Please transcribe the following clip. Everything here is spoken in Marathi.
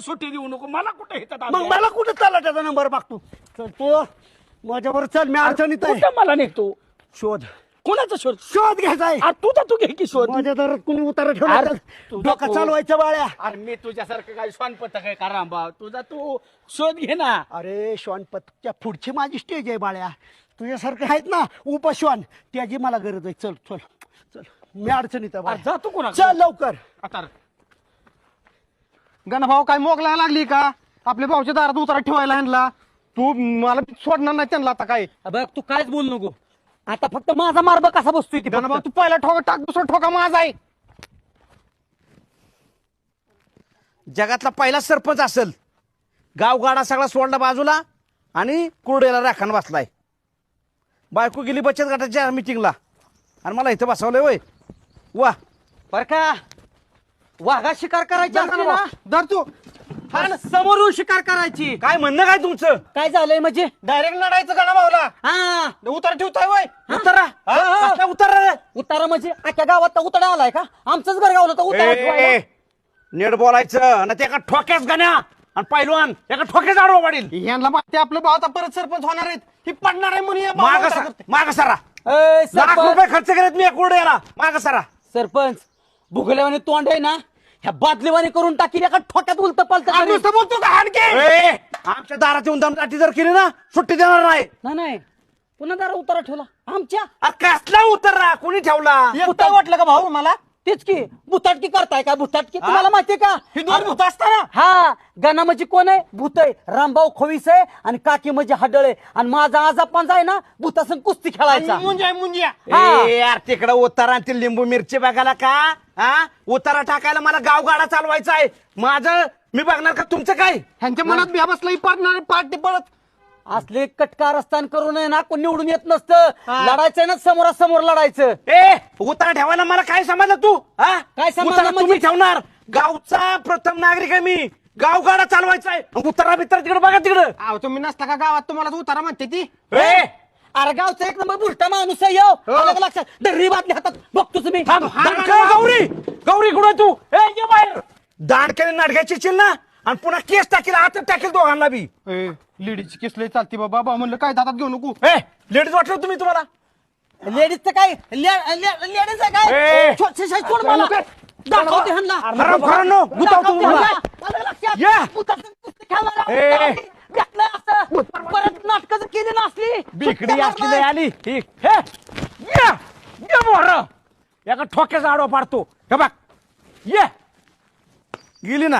सुट्टी देऊ नको मला कुठे येतात मग मला कुठे चालला त्याचा नंबर मागतो चल तू माझ्यावर चल मी अडचणीत आहे कुठं मला निघतो शोध कोणाचा शोध शोध घ्यायचा आहे तू घे की शोध माझ्या दारात कुणी उतारा ठेवला अरे, तर तुझा डोका तो- चालवायच्या बाळ्या अरे मी तुझ्यासारखं काय श्वानपत काय करांबा तुझा तू शोध घे ना अरे श्वानपतच्या पुढची माझी स्टेज आहे बाळ्या तुझ्यासारखे आहेत ना उपश्वान त्याची मला गरज आहे चल चल चल मी अडचणीत आहे बाळ्या. जा तू कोणा चल लवकर आता गणभाऊ काय मोकला लागली का आपल्या भाऊच्या दारात उतारा ठेवायला आणला तू मला सोडणार नाही त्यांना आता काय बघ तू कायच बोल नको आता फक्त माझा मार्ग कसा बसतोय ती गणभाऊ तू पहिला ठोका टाक दुसरा ठोका माझा आहे जगातला पहिला सरपंच असेल गावगाडा सगळा सोडला बाजूला आणि कुरडेला राखण बसलाय बायको गेली बचत गटाच्या मिटिंगला आणि मला इथं बसवलंय वय वा बर का वाघा शिकार करायची असली ना धर तू आणि समोरून शिकार करायची काय म्हणणं काय तुमचं काय झालंय म्हणजे डायरेक्ट लढायचं गणभाऊला हा उतारा ठेवताय वय उतरा कसला उतरा रे? उतारा म्हणजे अख्ख्या गावात उतारा आलाय का आमचंच घर गावलं तर उतारा ठेवायला. ए, नीट बोलायचं ना ते एका ठोक्याच गाण्या आणि पैलवान एका ठोक्याच आडवा पाडील यांना माहिती आपलं भाऊ आता परत सरपंच होणार आहेत ही पडणार आहे म्हणून या भावाला माग उतारा करते. माग सरा ए, लाख सरपंच रुपये खर्च केलेत मी या कुरड्याला माग सरा सरपंच भुगलेवाने तोंड आहे ना ह्या बादलीवाने करून टाकी एका ठोक्यात उलट पालत आणि नुसतं बोलतो का आणखी ए, आमच्या दारात येऊन दमदाटी जर केली ना सुट्टी देणार नाही नाही पुन्हा दारा उतारा ठेवला आमच्या आ, कसला उतरला कोणी ठेवला एकटा वाटलं का भाऊ मला तेच की भुताटकी करताय का भुताटकी तुम्हाला माहितीये का ही दोन भूत असताना हा गाणं म्हणजे कोण आहे भूत आहे रामभाऊ खोवीस आहे आणि काकी म्हणजे हाडळ आहे आणि माझा आजा पंजा आहे ना भूतासन कुस्ती खेळायचा मुंज्या मुंज्या हा. ए, यार तिकडं उतारा आणि ते लिंबू मिरची बघायला का हा उतारा टाकायला मला गावगाडा चालवायचा आहे माझं मी बघणार का तुमचं काय ह्यांच्या मनात बिहा बसला ही पडणार पार्टी पडत असले कटकार असताना करू नये ना कोण निवडून येत नसतं लढायचंय ना समोरासमोर लढायचं ए उतारा ठेवायला मला काय समजलं तू हा काय समजलं उतारा म्हणजे? तुम्ही ठेवणार गावचा प्रथम नागरिक आहे मी गावगाडा चालवायचा आहे उतारा बितारा तिकडे बघा तिकडं अहो तुम्ही नसता का गावात तुम्हाला उतारा म्हणते ती ए अरे गावचा एक नंबर बुरटा माणूस आहे यो. आलं का लक्षात दर्री बातली हातात बघतो तुम्ही थांब, दांडकं गौरी गौरी कुठं तू ए ये बाहेर दांडकेने नाटकाची चिल ना आणि पुन्हा केस टाकील आता टाकेल दोघांना बी लेडीची केस लय चालते बाबा भाऊ म्हणलं काय हातात घेऊ नको ए लेडीज वाटलं तुम्ही तुम्हाला लेडीजचं काय लेडीज आहे ए. काय सोड मला दाखवते ह्यांना. हरामखोरांनो, गुतावतो दाखवते तुम्हाला. ह्यांना. आलं लक्षात? या. भुताचं कुस्ती खेळणार आहोत ए. आम्ही. भेटलं असं. परत नाटकं जर केली नसली बिकडी असली नाही आली ठीक हे या ये मोहर एका ठोक्याचा आडवा पाडतो हे बघ ये गेली ना